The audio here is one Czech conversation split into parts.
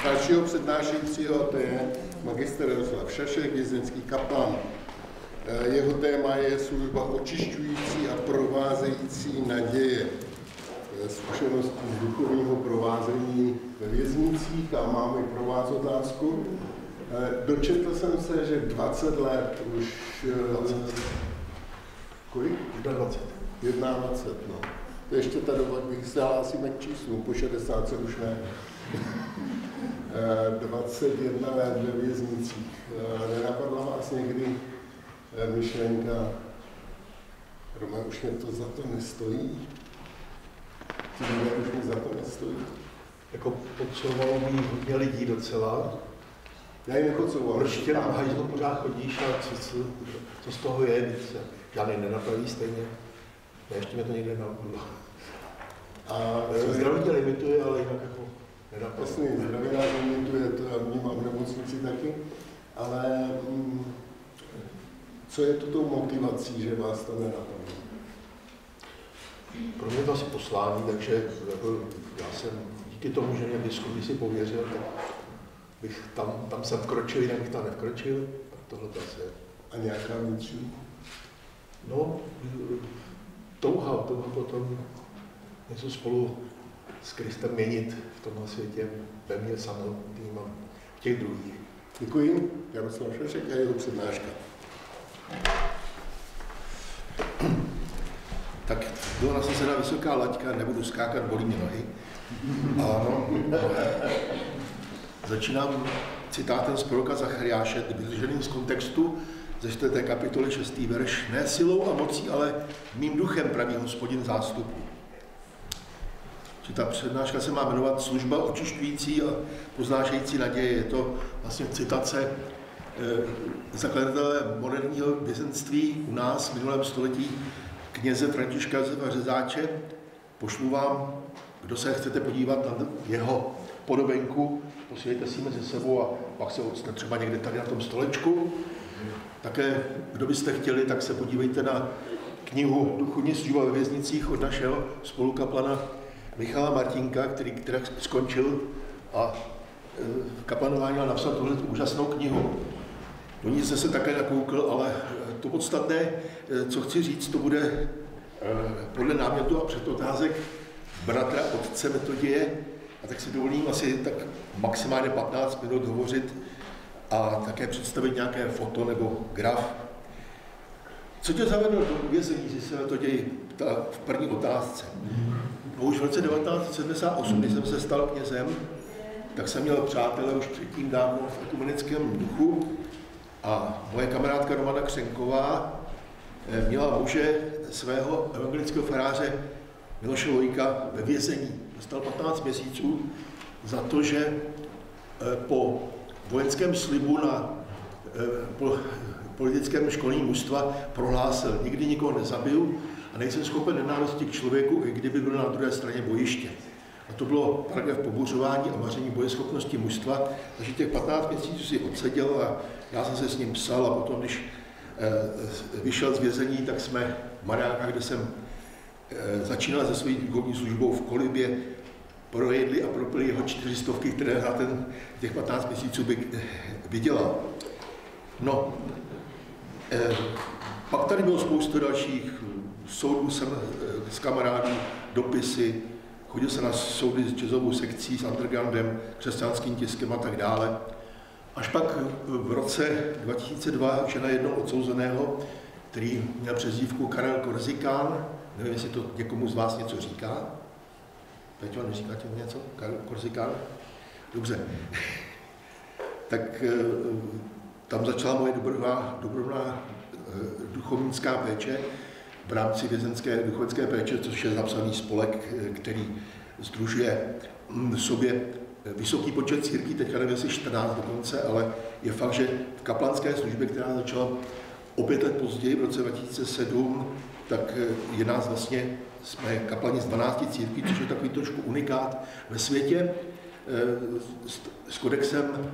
dalšího přednášejícího, to je magistr Jaroslav Šašek, vězeňský kaplan. Jeho téma je služba očišťující a provázející naděje. Zkušenosti z duchovního provázení ve věznicích a máme pro vás otázku. Dočetl jsem se, že 20 let už... Kolik? 21, no. To ještě ta doba, bych se hlásíme k číslu, po 60 už ne. 21 let ve věznicích. Nenapadla vás někdy myšlenka, Rome, už mě to za to nestojí? Ty lidé už mě za to nestojí? Jako potřebovalo by hodně lidí docela. Já ji nepotřeboval. Proč tě na hajzlu pořád chodíš a co z toho je? Žádný nenapraví stejně. Ne, ještě mě to někde napadlo. A zdraví tě limituje, ale jinak jako nenapadlo. Jasně, zdraví nás limituje, to já vnímám v nemocnici taky, ale co je to tou motivací, že vás to nenapadlo? Pro mě to asi poslání, takže jako, já jsem díky tomu, že mě biskup si pověřil, tak bych tam jsem vkročil, jinak bych tam nevkročil, tak tohle to asi je. A nějaká vnitřní? No, touha potom něco spolu s Kristem měnit v tomhle světě, ve mně samotným a v těch druhých. Děkuji. Jaroslav Šašek a jeho přednáška. Tak byla nasazena vysoká laťka, nebudu skákat, bolí mě nohy. Ano. Začínám citátem z proroka Zachariáše, vytrženým z kontextu ze 4. kapitoly 6. verš. Ne silou a mocí, ale mým duchem, praví Hospodin zástupu. Ta přednáška se má jmenovat Služba očišťující a poznášející naděje. Je to vlastně citace zakladatele moderního vězenství u nás v minulém století, kněze Františka Josefa Řezáče. Pošlu vám, kdo se chcete podívat na jeho podobenku, posílejte si ji mezi sebou a pak se odstane třeba někde tady na tom stolečku. Také, kdo byste chtěli, tak se podívejte na knihu Duchovní služba ve věznicích od našeho spolukaplana Michala Martinka, který skončil a kaplanování napsal tuhle úžasnou knihu. Do ní jsem se také nakoukl, ale to podstatné, co chci říct, to bude podle námětu a předotázek bratra otce Metoděje, a tak si dovolím asi tak maximálně 15 minut hovořit a také představit nějaké foto nebo graf. Co tě zavedlo do vězení, si se Metoděj ptala v první otázce. No už v roce 1978, když jsem se stal knězem, tak jsem měl přátelé už předtím dávno v ekumenickém duchu a moje kamarádka Romana Křenková měla muže svého evangelického faráře Miloše Lojka ve vězení. Dostal 15 měsíců za to, že po vojenském slibu na politickém školním mužstva prohlásil: nikdy nikoho nezabil a nejsem schopen nenávisti k člověku, i kdyby byl na druhé straně bojiště. A to bylo paragraf pobuřování a maření bojeschopnosti mužstva, takže těch 15 měsíců si odseděl a já jsem se s ním psal a potom, když vyšel z vězení, tak jsme v Mariánkách, kde jsem začínal se svojí duchovní službou v Kolibě, projedli a propili jeho 400, které za těch 15 měsíců by vydělal. No, pak tady bylo spoustu dalších soudů s kamarádů, dopisy, chodil jsem na soudy s jazzovou sekcí, s undergroundem, křesťanským tiskem a tak dále. Až pak v roce 2002 žena jednoho odsouzeného, který měl přezdívku Karel Korzikán, nevím, jestli to někomu z vás něco říká. Peťo, neříká ti něco? Karel Korzikán? Dobře. Tak tam začala moje dobrovolná duchovnická péče v rámci vězenské duchovnické péče, což je zapsaný spolek, který sdružuje v sobě vysoký počet církví, teďka nevím, jestli 14 dokonce, ale je fakt, že v kaplanské službě, která začala o 5 let později, v roce 2007, tak je nás vlastně, jsme kaplani z 12 církví, což je takový trošku unikát ve světě, s kodexem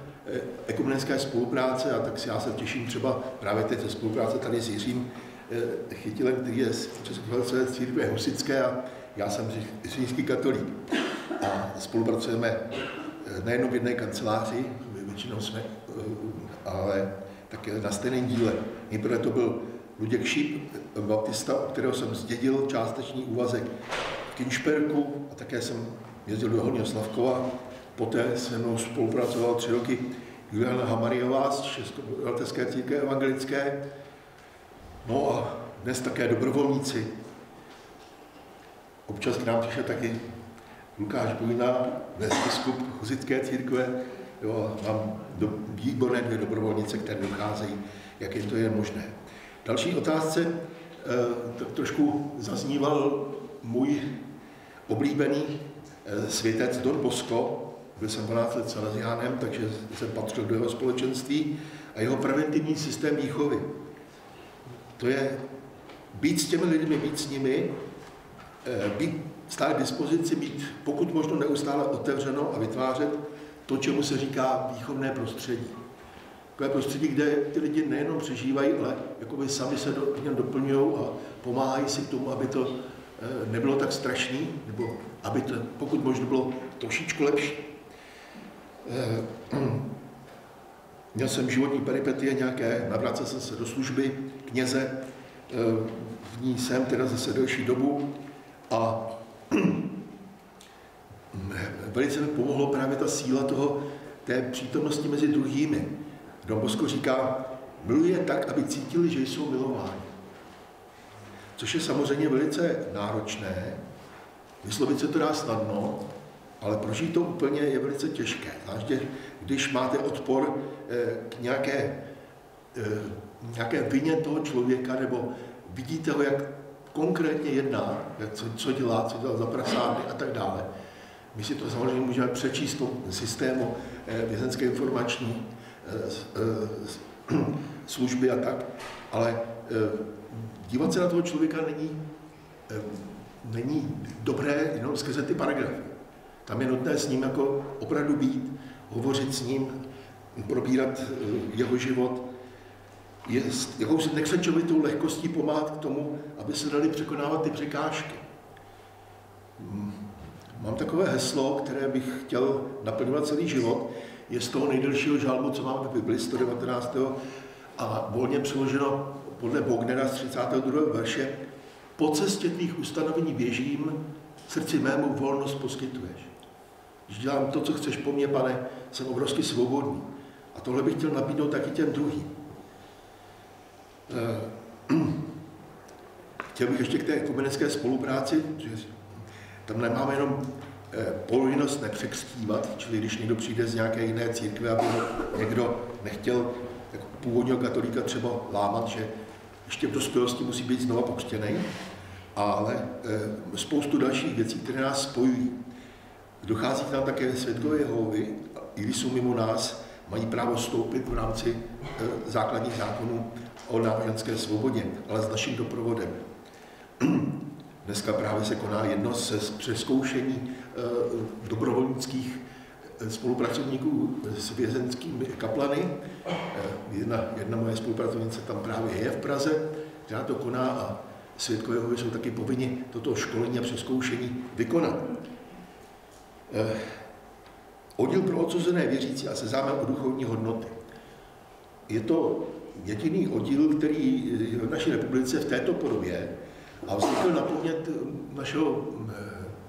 ekumenické spolupráce, a tak si já se těším třeba právě té spolupráce tady s Jiřím Chytilem, který je z České církve husitské a já jsem římský katolík. A spolupracujeme nejenom v jedné kanceláři, většinou jsme, ale také na stejném díle. Nejprve to byl Luděk Šíp, baptista, od kterého jsem zdědil částečný úvazek v Kinšperku a také jsem jezdil do Horního Slavkova. Poté se mnou spolupracoval 3 roky Juliana Hamariová z Českobratrské církve evangelické. No a dnes také dobrovolníci. Občas k nám přišel taky Lukáš Bujna, biskup Hosické církve. Jo, mám výborné 2 dobrovolnice, které docházejí, jak je to jen možné. Další otázce trošku zazníval můj oblíbený světec Don Bosco. Byl jsem 12 let Salesiánem, takže jsem patřil do jeho společenství a jeho preventivní systém výchovy. To je být s těmi lidmi, být s nimi, být stále k dispozici, být pokud možno neustále otevřeno a vytvářet to, čemu se říká výchovné prostředí. Takové prostředí, kde ty lidi nejenom přežívají, ale jakoby sami se v něm doplňují a pomáhají si k tomu, aby to nebylo tak strašný, nebo aby to pokud možno bylo trošičku lepší. Měl jsem životní peripetie nějaké, navrátil jsem se do služby kněze, v ní jsem teda zase delší dobu a velice mi pomohlo právě ta síla té přítomnosti mezi druhými. Don Bosco říká, miluje tak, aby cítili, že jsou milováni. Což je samozřejmě velice náročné, vyslovit se to dá snadno, ale prožít to úplně je velice těžké. Zvláště když máte odpor k nějaké vině toho člověka, nebo vidíte ho, jak konkrétně jedná, co dělá za prasárny a tak dále. My si to samozřejmě můžeme přečíst v tom systému vězenské informační služby a tak, ale dívat se na toho člověka není dobré jenom skrze ty paragrafy. Tam je nutné s ním jako opravdu být, hovořit s ním, probírat jeho život, jakousi nekřečovitou lehkostí pomáhat k tomu, aby se dali překonávat ty překážky. Mám takové heslo, které bych chtěl naplňovat celý život, je z toho nejdelšího žalmu, co máme v Bibli, 119. a volně přeloženo podle Bognera z 32. verše. Po cestě tvých ustanovení běžím, srdci mému volnost poskytuješ. Když dělám to, co chceš po mně, Pane, jsem obrovsky svobodný. A tohle bych chtěl nabídnout taky těm druhým. Chtěl bych ještě k té ekumenické spolupráci, že tam nemáme jenom povinnost nepřekřtívat, čili když někdo přijde z nějaké jiné církve, aby někdo nechtěl jako původního katolíka třeba lámat, že ještě v dospělosti musí být znova pokřtěný, ale spoustu dalších věcí, které nás spojují. Dochází k nám také svědkové Jehovy, i když jsou mimo nás, mají právo vstoupit v rámci základních zákonů o náboženské svobodě, ale s naším doprovodem. Dneska právě se koná jedno ze přezkoušení dobrovolnických spolupracovníků s vězenskými kaplany. Jedna moje spolupracovnice tam právě je v Praze, která to koná a svědkové Jehovy jsou taky povinni toto školení a přezkoušení vykonat. Oddíl pro odsouzené věřící a se zájmem o duchovní hodnoty. Je to jediný oddíl, který je v naší republice v této podobě a vznikl na podnět našeho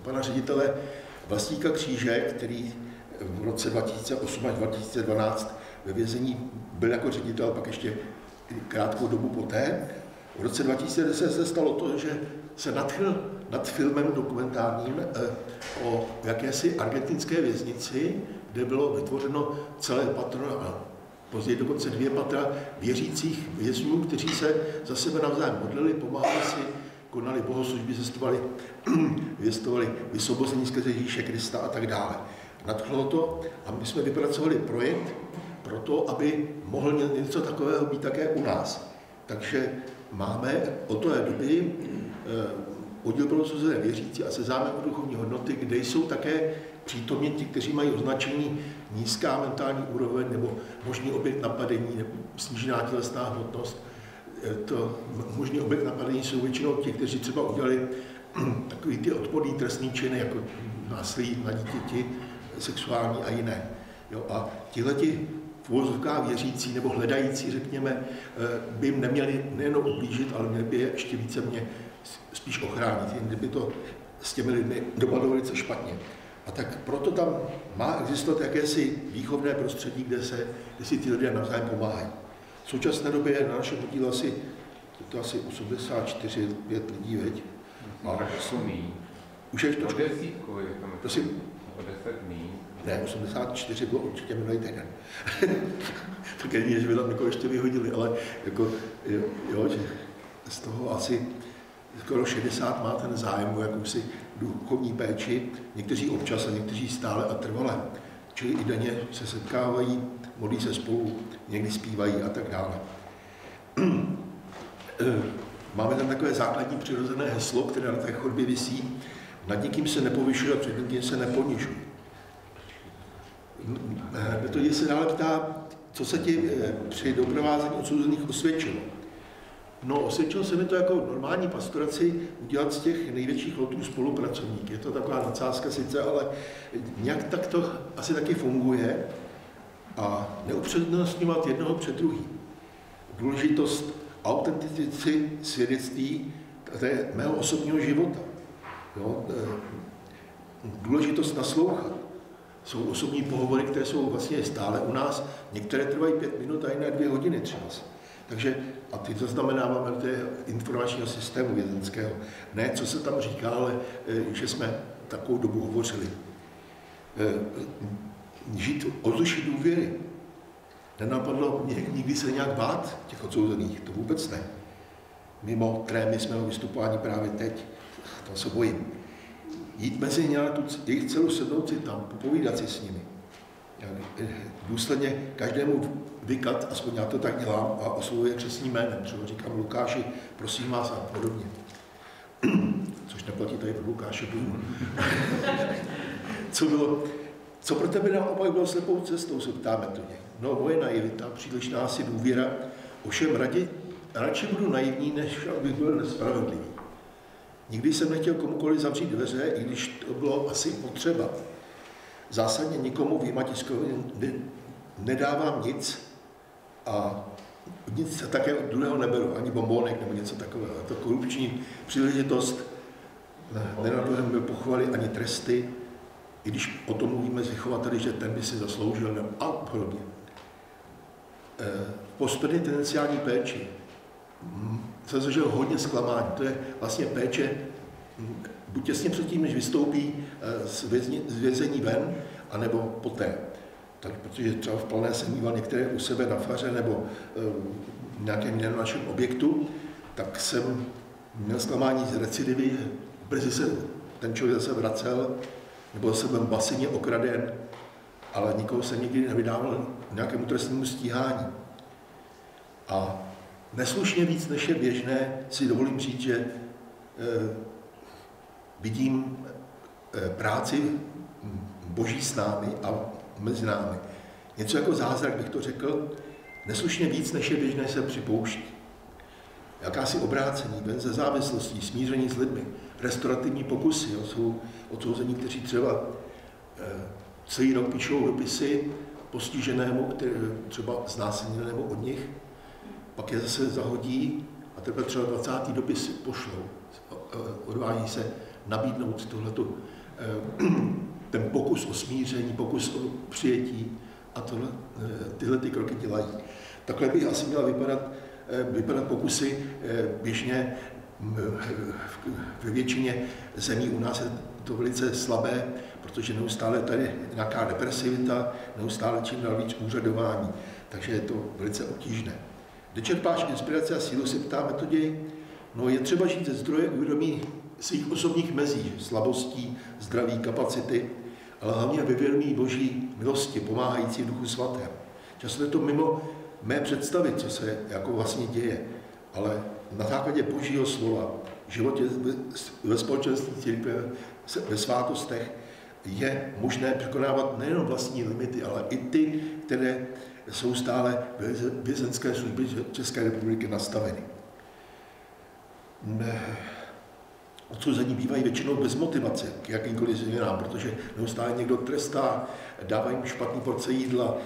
pana ředitele Vlastíka Kříže, který v roce 2008 až 2012 ve vězení byl jako ředitel, pak ještě krátkou dobu poté. V roce 2010 se stalo to, že se nadchl nad filmem dokumentárním o jakési argentinské věznici, kde bylo vytvořeno celé patro a později dokonce 2 patra věřících vězňů, kteří se za sebe navzájem modlili, pomáhali si, konali bohoslužby, zvěstovali vysvobození skrze Ježíše Krista a tak dále. Nadchlo to a my jsme vypracovali projekt pro to, aby mohl něco takového být také u nás. Takže máme od té doby oddíl pro odsouzené věřící a se zájmem o duchovní hodnoty, kde jsou také přítomni ti, kteří mají označení nízká mentální úroveň nebo možný objekt napadení nebo snížená tělesná hmotnost. To možný objekt napadení jsou většinou ti, kteří třeba udělali takový ty odporný trestný činy, jako násilí na dítěti, sexuální a jiné. Jo, a tihleti v uvozovkách věřící nebo hledající, řekněme, by jim neměli nejen ublížit, ale měli by je ještě více spíš ochránit. Jen kdyby to s těmi lidmi dopadlo velice špatně. A tak proto tam má existovat jakési výchovné prostředí, kde si ty lidé navzájem pomáhají. V současné době je na našem podílu asi 84-5 lidí, veď? Už je to? O desítku je tam. Prosím? O 10 míň. Ne, 84 bylo určitě minulý týden. Tak je, že by tam někoho ještě vyhodili, ale jako, jo, že z toho asi skoro 60 má ten zájem o jakousi duchovní péči, někteří občas a někteří stále a trvale. Čili i denně se setkávají, modlí se spolu, někdy zpívají a tak dále. Máme tam takové základní přirozené heslo, které na té chodbě visí. Nad nikým se nepovyšuje a před nikým se neponižuje. Metodě se dále ptá, co se ti při doprovázení odsouzených osvědčilo. No, osvědčilo se mi to jako normální pastoraci udělat z těch největších lotů spolupracovník. Je to taková nadsázka sice, ale nějak tak to asi taky funguje a neupřednostňovat jednoho před druhým. Důležitost autenticity svědectví, to je mého osobního života. Jo? Důležitost naslouchat. Jsou osobní pohovory, které jsou vlastně stále u nás. Některé trvají 5 minut a jiné 2 hodiny třeba. Takže, a ty zaznamenáváme do té informačního systému vězenského. Ne, co se tam říká, ale že jsme takovou dobu hovořili. Žít ovzduší důvěry. Nenapadlo mě nikdy se nějak bát těch odsouzených, to vůbec ne. Mimo trémy jsme vystupování právě teď, to se bojím. Jít mezi ně na tu jejich celou, sednout si tam, popovídat si s nimi. Důsledně každému vykat, aspoň já to tak dělám, a oslovuje křestním jménem. Třeba říkám Lukáši, prosím vás a podobně. Což neplatí tady pro Lukáše. Co pro tebe naopak bylo slepou cestou, se ptáme to něj. No, moje naivita, přílišná asi důvěra, ovšem radši budu naivní, než abych byl nespravedlivý. Nikdy jsem nechtěl komukoliv zavřít dveře, i když to bylo asi potřeba. Zásadně nikomu výmatiskovi nedávám nic a nic také od druhého neberu, ani bombónek nebo něco takového. To korupční příležitost, nenavrhujeme pochvaly ani tresty, i když o tom mluvíme s vychovateli, že ten by si zasloužil a podobně. Postpenitenciální péči jsem zažil hodně zklamání. To je vlastně péče buď těsně předtím, než vystoupí z vězení ven, anebo poté. Tak, protože třeba v Plané jsem mýval některé u sebe na faře nebo v nějakém jiném našem objektu, tak jsem měl zklamání z recidivy, brzy se ten člověk zase vracel, nebo jsem byl basině okraden, ale nikoho se nikdy nevydával nějakému trestnému stíhání. A neslušně víc, než je běžné, si dovolím říct, že vidím práci Boží s námi a mezi námi. Něco jako zázrak bych to řekl, neslušně víc, než je běžné, se připouští. Jakási obrácení, ven ze závislostí, smíření s lidmi, restaurativní pokusy. Jo, jsou odsouzení, kteří třeba celý rok píšou dopisy postiženému, třeba znásilněnému od nich, pak je zase zahodí a teprve třeba 20. dopis pošlou. Odváží se nabídnout tohleto, ten pokus o smíření, pokus o přijetí a tyhle ty kroky dělají. Takhle by asi měla vypadat pokusy běžně ve většině zemí. U nás je to velice slabé, protože neustále tady nějaká depresivita, neustále čím dál víc úřadování, takže je to velice obtížné. Kde čerpáš inspiraci a sílu, se ptá Metoděj? No, je třeba žít ze zdroje uvědomí svých osobních mezí, slabostí, zdraví, kapacity, ale hlavně ve vědomí Boží milosti, pomáhající v Duchu Svatém. Často je to mimo mé představy, co se jako vlastně děje, ale na základě Božího slova, v životě ve společenství církve, ve svátostech je možné překonávat nejen vlastní limity, ale i ty, které jsou stále vězenské služby České republiky nastaveny. odsouzení bývají většinou bez motivace k jakýmkoliv změnám, protože neustále někdo trestá, dávají jim špatný porce jídla,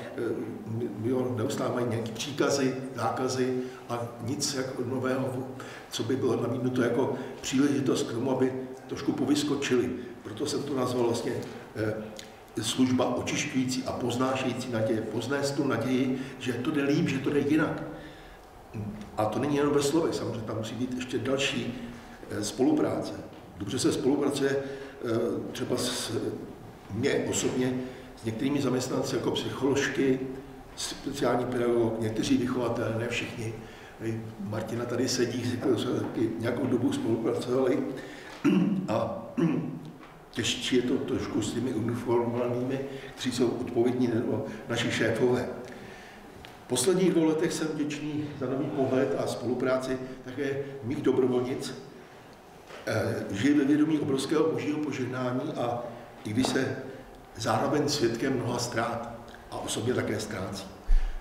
neustále mají nějaké příkazy, zákazy a nic jako nového, co by bylo nabídnuto jako příležitost k tomu, aby trošku povyskočili. Proto jsem to nazval vlastně služba očišťující a poznášející naděje. Poznést tu naději, že to jde líp, že to jde jinak. A to není jenom ve slovech, samozřejmě tam musí být ještě další spolupráce. Dobře se spolupracuje třeba mě osobně s některými zaměstnanci jako psycholožky, speciální pedagog, někteří vychovatelé, ne všichni. Martina tady sedí, jsme taky nějakou dobu spolupracovali a těžší je to trošku s těmi uniformovanými, kteří jsou odpovědní nebo naši šéfové. V posledních 2 letech jsem vděčný za nový pohled a spolupráci také mých dobrovolnic. Žije ve vědomí obrovského božího požehnání a i když se zároveň svědkem mnoha ztrát a osobně také ztrácí.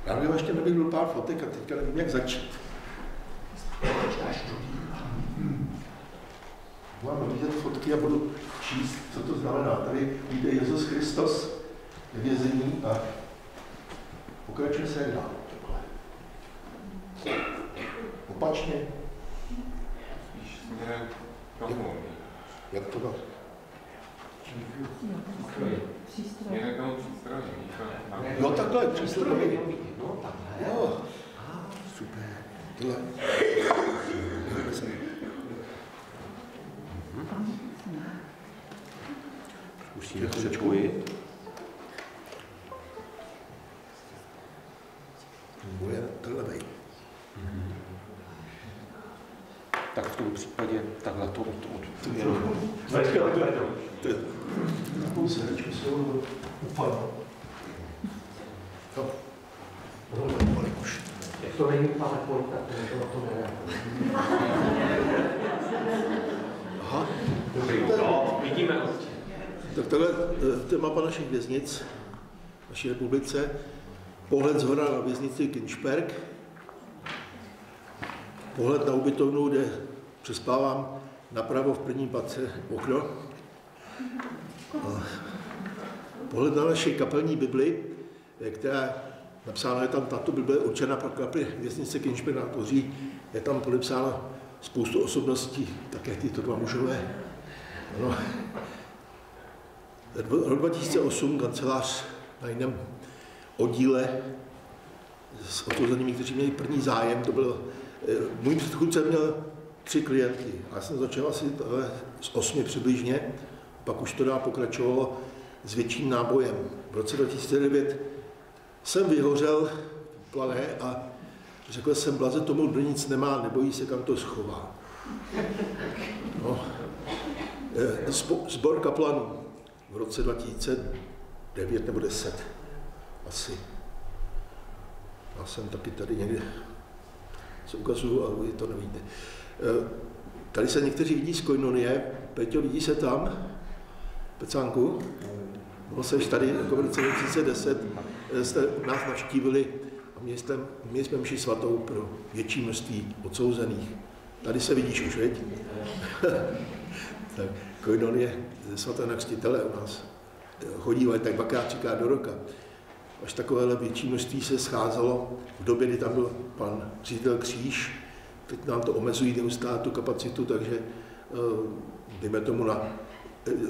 Rád bych ještě nebyl pár fotek a teďka nevím, jak začít. Budu vidět fotky a budu číst, co to znamená. Tady vidíte Jezus Kristus ve vězení a pokračuje se dál. Opačně. Jak to dá? No takhle, přístroj. Jo. Super. Tohle. Musíme trošičku jít. Bude tohle vej. Tak v tom případě takhle to Takovou sedečku se upadlo. Jak to není PowerPoint, tak to nedá. Aha. Dobrý, no, vidíme. Tak tohle je mapa našich věznic, naší republice. Pohled zhora na věznici Kinšperk. Pohled na ubytovnu, kde přespávám napravo v prvním patře okno. Pohled na naši kapelní Bibli, která napsáno je tam, tato Bible je určena pro kapli věznice Kinšperk na Tvoří. Je tam podepsáno spoustu osobností, také tyto 2 mužové. Ano. Rok 2008 kancelář na jiném oddíle s odsouzenými, kteří měli první zájem. To bylo, můj předchůdce měl 3 klienty. Já jsem začal asi s 8 přibližně, pak už to dál pokračovalo s větším nábojem. V roce 2009 jsem vyhořel plané a řekl jsem, blaze tomu, kdo nic nemá, nebojí se, kam to schová. No. Sbor kaplanů v roce 2009 nebo 10 asi. Já jsem taky tady někde se ukazuju, ale vy to nevíte. Tady se někteří vidí z Koinonie. Peťo, vidí se tam? Pecánku? No, seš tady, jako v roce 2010 jste nás navštívili a měli jsme mši svatou pro větší množství odsouzených. Tady se vidíš už, veď? Tak, Koinonie svatého Křtitele u nás chodívají tak 2x, 3x do roka. Až takovéhle větší množství se scházelo v době, kdy tam byl pan ředitel Kříž. Teď nám to omezují neustále tu kapacitu, takže dejme tomu na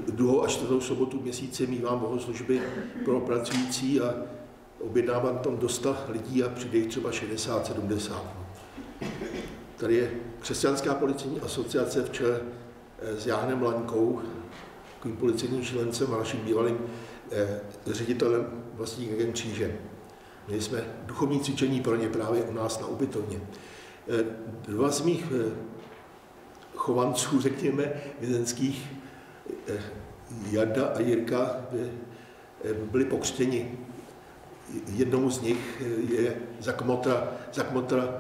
2. a 4. sobotu v měsíci mívám bohoslužby pro pracující a objednávám tam do 100 lidí a přijde jich třeba 60-70. Tady je Křesťanská policejní asociace v čele s Jánem Laňkou, takovým policejním člencem a naším bývalým ředitelem vlastníkem Kříže. Měli jsme duchovní cvičení pro ně právě u nás na ubytovně. 2 z mých chovanců, řekněme, vězenských, Jarda a Jirka, byli pokřtěni. Jednomu z nich je za kmotra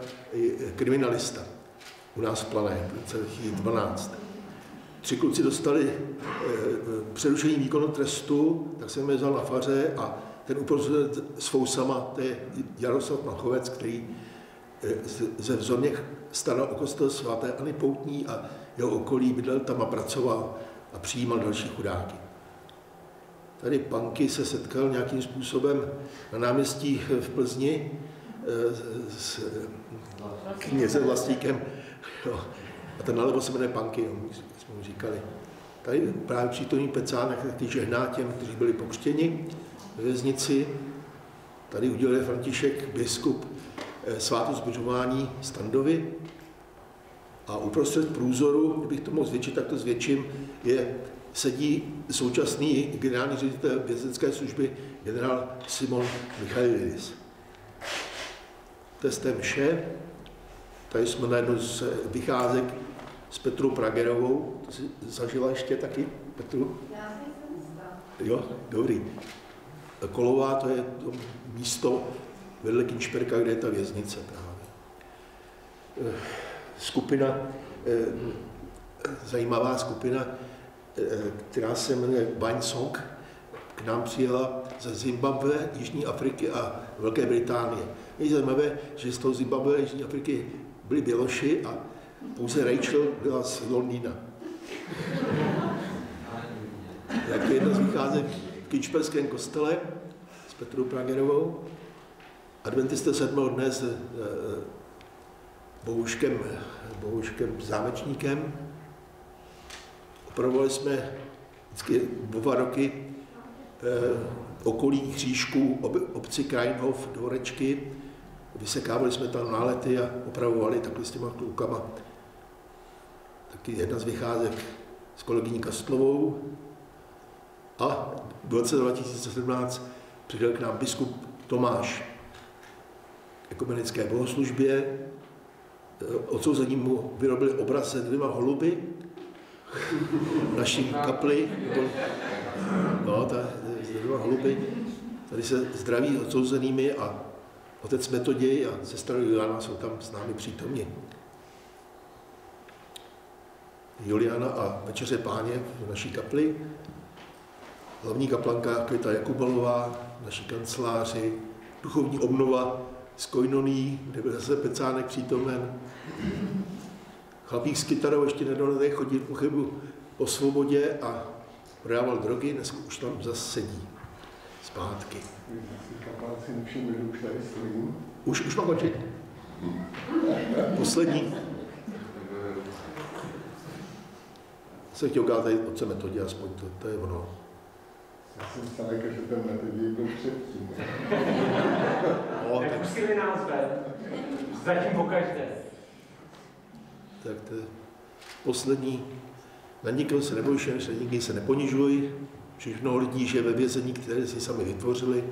kriminalista u nás v Plané, v roce 2012. 3 kluci dostali přerušení výkonu trestu, tak jsem je vzal na faře a ten uprostřed s fousama, to je Jaroslav Machovec, který ze vzorně staral o kostel svaté Anny Poutní a jeho okolí, bydlel tam a pracoval a přijímal další chudáky. Tady Panky se setkal nějakým způsobem na náměstí v Plzni s knězem Vlastíkem. Jo. A ten nalevo se jmenuje Panky, jo, jsme mu říkali. Tady právě přítomný Pecánek taky žehná těm, kteří byli pokřtěni ve věznici. Tady udělal František biskup svátost zbožování Standovi. A uprostřed průzoru, kdybych to mohl zvětšit, tak to zvětším, sedí současný generální ředitel vězeňské služby generál Simon Michailidis. To je z té mše. Tady jsme na jednu z vycházek s Petrou Pragerovou. To si zažila ještě taky, Petru? Já jsem stala. Jo, dobrý. Kolová, to je to místo vedle Kinšperka, kde je ta věznice právě. Skupina, zajímavá skupina, která se jmenuje Wine Song, k nám přijela ze Zimbabwe, Jižní Afriky a Velké Británie. Je zajímavé, že z toho Zimbabwe a Jižní Afriky byli Běloši a pouze Rachel byla z Londýna. Jak je jedna z vycházek v Kinšperském kostele s Petrou Pragerovou. Adventisté 7. dne s Bohuškem Zámečníkem. Opravovali jsme vždycky 2 roky okolí křížků obci Krajnhof, Dvorečky. Vysekávali jsme tam nálety a opravovali takhle s těma klukama. Taky jedna z vycházek s kolegyní Kastlovou. A v roce 2017 přijel k nám biskup Tomáš ekumenické bohoslužbě. Odsouzení mu vyrobili obraz se 2 holuby v naší kapli. No, se 2 holuby. Tady se zdraví odsouzenými a otec Metoděj a sestra Juliana jsou tam s námi přítomni. Juliana a Večeře Páně v naší kapli. Hlavní kaplanka Květa Jakubalová v naší kanceláři. Duchovní obnova z Koinoní, kde byl zase Pecánek přítomen. Chlapík s kytarou ještě nedonedej chodil po chybu po svobodě a prodával drogy, dnes už tam zase sedí. Zpátky. Už mám končit? Poslední. Jsem chtěl ukázat tady otce Metodě, aspoň to je ono. Já jsem stále, že ten Metoděj byl předtím. Nepustili nás ven. Zatím pokaždé. Tak to je poslední. Na nikoho se nebojš, na nikdy se neponižuj. Všechno lidí žije ve vězení, které si sami vytvořili.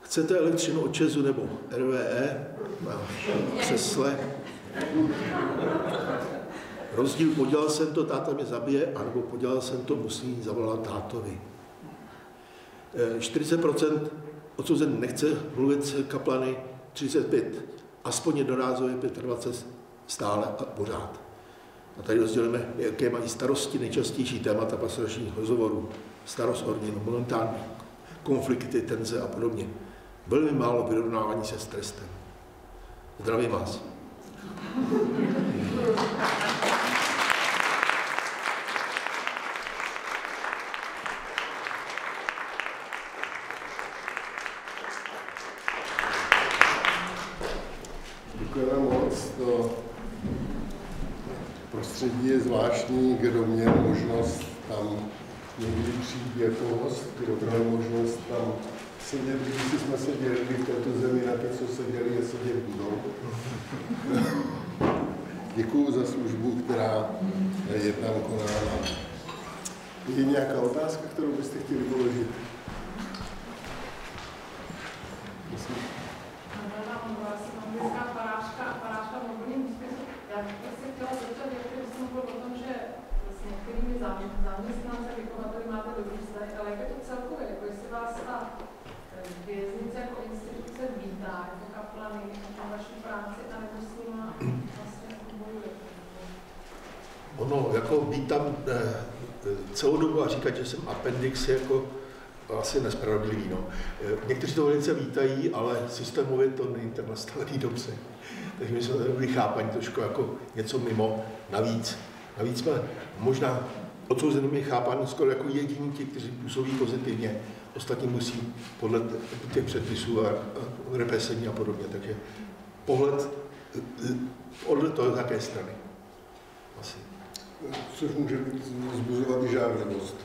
Chcete elektřinu od ČEZu nebo RWE na křesle? Rozdíl, podělal jsem to, táta mě zabije, anebo podělal jsem to, musím zavolat tátovi. 40% odsouzený nechce mluvit s kaplany, 35 aspoň jednorázově, 25 stále a pořád. A tady rozdělíme, jaké mají starosti, nejčastější témata pastoračních rozhovorů, starost o rodinu, momentální konflikty, tenze a podobně. Velmi málo vyrovnávání se s trestem. Zdravím vás. Děkujeme moc. To prostředí je zvláštní, kdo měl možnost tam někdy přijít jako host, kdo měl možnost tam sedět, když jsme seděli v této zemi, na ty, co seděli, je sedět budou. Děkuju za službu, která je tam konána. Je nějaká otázka, kterou byste chtěli položit? Já bych se chtěla zeptat, jak jste mluvil o tom, že s některými zaměstnanci a vychovately máte dobrý vztah, ale jak je to celkově, jako jestli vás ta věznice jako instituce vítá, jako kaplany, jako vaší práci, a nebo s nimi vlastně bojujete? Ono, jako být tam celou dobu a říkat, že jsem appendix, je jako asi nespravedlivý. No. Někteří to velice vítají, ale systémově to není tak nastavený dobře. Takže my jsme tady byli chápaní trošku jako něco mimo navíc. Navíc jsme možná odsouzenými chápáni skoro jako jediní ti, kteří působí pozitivně. Ostatní musí podle těch předpisů a represení a podobně. Takže pohled od toho jaké strany. Asi. Což může vzbuzovat i žárlivost.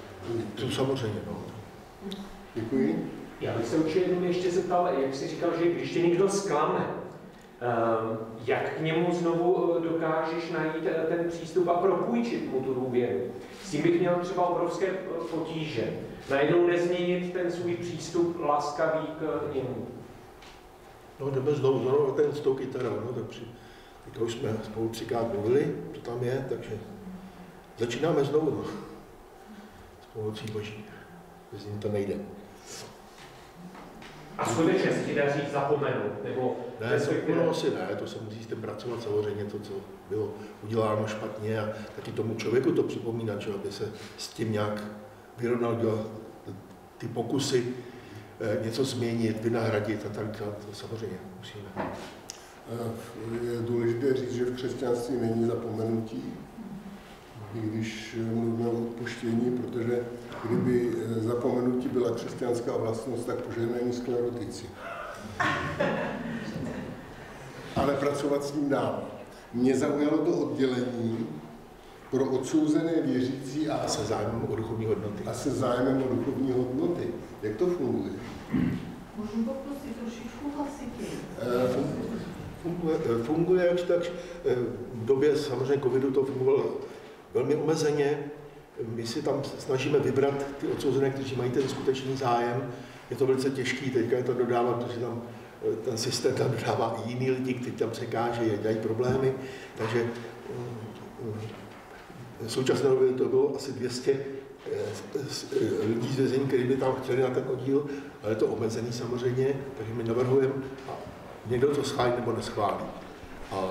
To samozřejmě, no. Děkuji. Já bych se určitě jenom ještě zeptal, jak jsi říkal, že když tě někdo zklame, jak k němu znovu dokážeš najít ten přístup a propůjčit mu tu důvěru. S tím bych měl třeba obrovské potíže. Najednou nezměnit ten svůj přístup laskavý k němu. No, jdeme znovu ten s tou kytarou, no, tak teďka už jsme spolu 3krát mluvili, to tam je, takže začínáme znovu, no. S pomocí Boží. Bez ním to nejde. A skutečně si ti daří zapomenout, nebo... Ne, to asi ne, to se musí s tím pracovat samozřejmě, to, co bylo uděláno špatně a taky tomu člověku to připomíná, že aby se s tím nějak vyrovnal, dělat ty pokusy něco změnit, vynahradit a tak, to samozřejmě musíme. Je důležité říct, že v křesťanství není zapomenutí, i když mluvíme o odpuštění, protože kdyby zapomenutí byla křesťanská vlastnost, tak požehnaní sklerotici. Ale pracovat s tím dál. Mě zaujalo to oddělení pro odsouzené věřící a se zájmem o duchovní hodnoty. A se zájmem o duchovní hodnoty. Jak to funguje? Můžu poprosit trošičku hlasitěji. Funguje tak v době samozřejmě covidu to fungovalo velmi omezeně. My si tam snažíme vybrat ty odsouzené, kteří mají ten skutečný zájem. Je to velice těžký, teďka je to dodávat, protože tam ten systém tam dodává i jiný lidi, kteří tam překážejí, dělají problémy. Takže v současné době to bylo asi 200 lidí z vězení, kteří by tam chtěli na ten oddíl, ale je to omezený samozřejmě, takže my navrhujeme, a někdo to schválí nebo neschválí.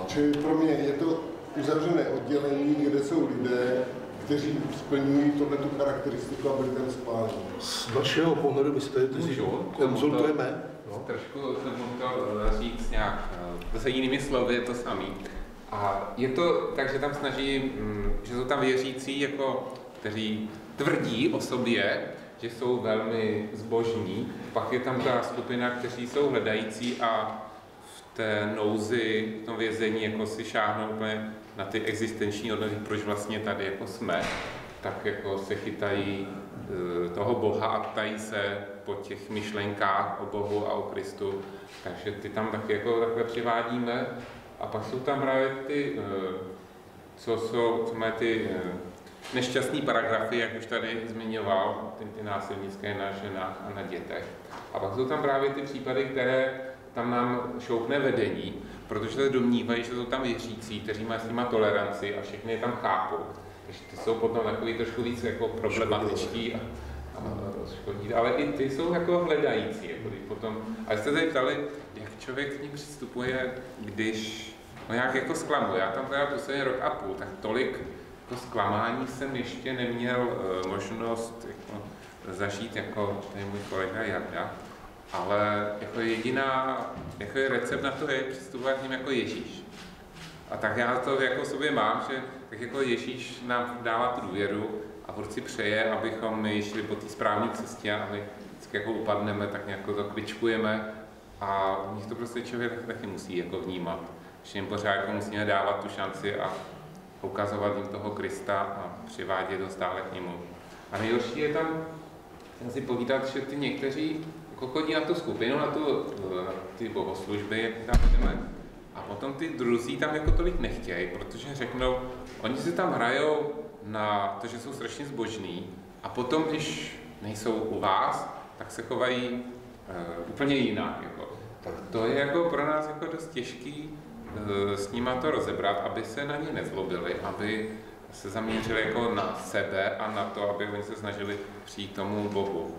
Čili pro mě je to uzavřené oddělení, kde jsou lidé, kteří splňují tohletu charakteristiku a byli ten schválení. Z našeho pohledu my si tady konzultujeme. No. Trošku jsem to říct nějak, zase jinými slovy je to samý. A je to tak, že tam snaží, že jsou tam věřící, jako, kteří tvrdí o sobě, že jsou velmi zbožní. Pak je tam ta skupina, kteří jsou hledající a v té nouzi, v tom vězení, jako si šáhnou úplně na ty existenční hodnoty, proč vlastně tady jako jsme, tak jako se chytají toho Boha a ptají se po těch myšlenkách o Bohu a o Kristu. Takže ty tam taky jako takhle přivádíme. A pak jsou tam právě ty, co mají ty nešťastný paragrafy, jak už tady zmiňoval, ty násilnické na ženách a na dětech. A pak jsou tam právě ty případy, které tam nám šoupne vedení, protože se domnívají, že jsou tam věřící, kteří mají s nima toleranci a všechny je tam chápou. Takže ty jsou potom takový trošku víc jako problematičtí a škodí, ale i ty jsou jako hledající. Jako potom. A jste tady ptali, jak člověk k ní přistupuje, když no nějak jako zklamuje. Já tam teda poslední rok a půl, tak tolik jako zklamání jsem ještě neměl možnost jako zažít jako tady můj kolega Jarda. Ale jako jediná jako recept na to je přistupovat k ním jako Ježíš. A tak já to jako sobě mám, že tak jako Ježíš nám dává tu důvěru a furt si přeje, abychom my šli po té správné cestě a my vždycky jako upadneme, tak nějak to kličkujeme a v nich to prostě člověk taky musí jako vnímat. Že jim pořád jako musíme dávat tu šanci a ukazovat jim toho Krista a přivádět ho stále k němu. A nejhorší je tam si povídat, že ty někteří jako chodí na tu skupinu, na ty bohoslužby, jak tam jdeme. A potom ty druzí tam jako tolik nechtějí, protože řeknou, oni si tam hrajou na to, že jsou strašně zbožní a potom, když nejsou u vás, tak se chovají úplně jinak. Jako. Tak to je jako pro nás jako dost těžký s nima to rozebrat, aby se na ně nezlobili, aby se zaměřili jako na sebe a na to, aby oni se snažili přijít tomu Bohu.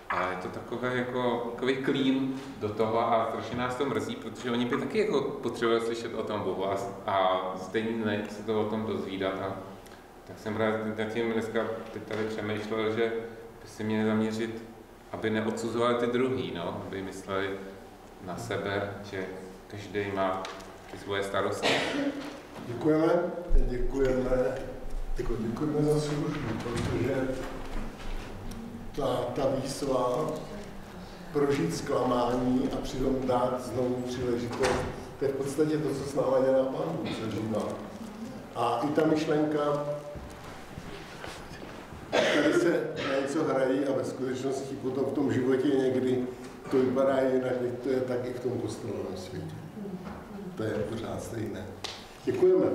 A je to takové jako takový klín do toho a strašně nás to mrzí, protože oni by taky jako potřebovali slyšet o tom Bohu a stejně ne se to o tom dozvídat. A tak jsem rád nad tím dneska teď tady přemýšlel, že by si měli zaměřit, aby neodsuzovali ty druhý, no, aby mysleli na sebe, že každý má ty svoje starosti. Děkujeme Děkujeme za službu, protože ta výzva prožít zklamání a přitom dát znovu příležitost, to je v podstatě to, co s náma dělá Pán Bůh, zažívá. A i ta myšlenka, tady se na něco hrají a ve skutečnosti potom v tom životě někdy to vypadá jinak, to je tak i v tom kostelovém světě. To je pořád stejné. Děkujeme.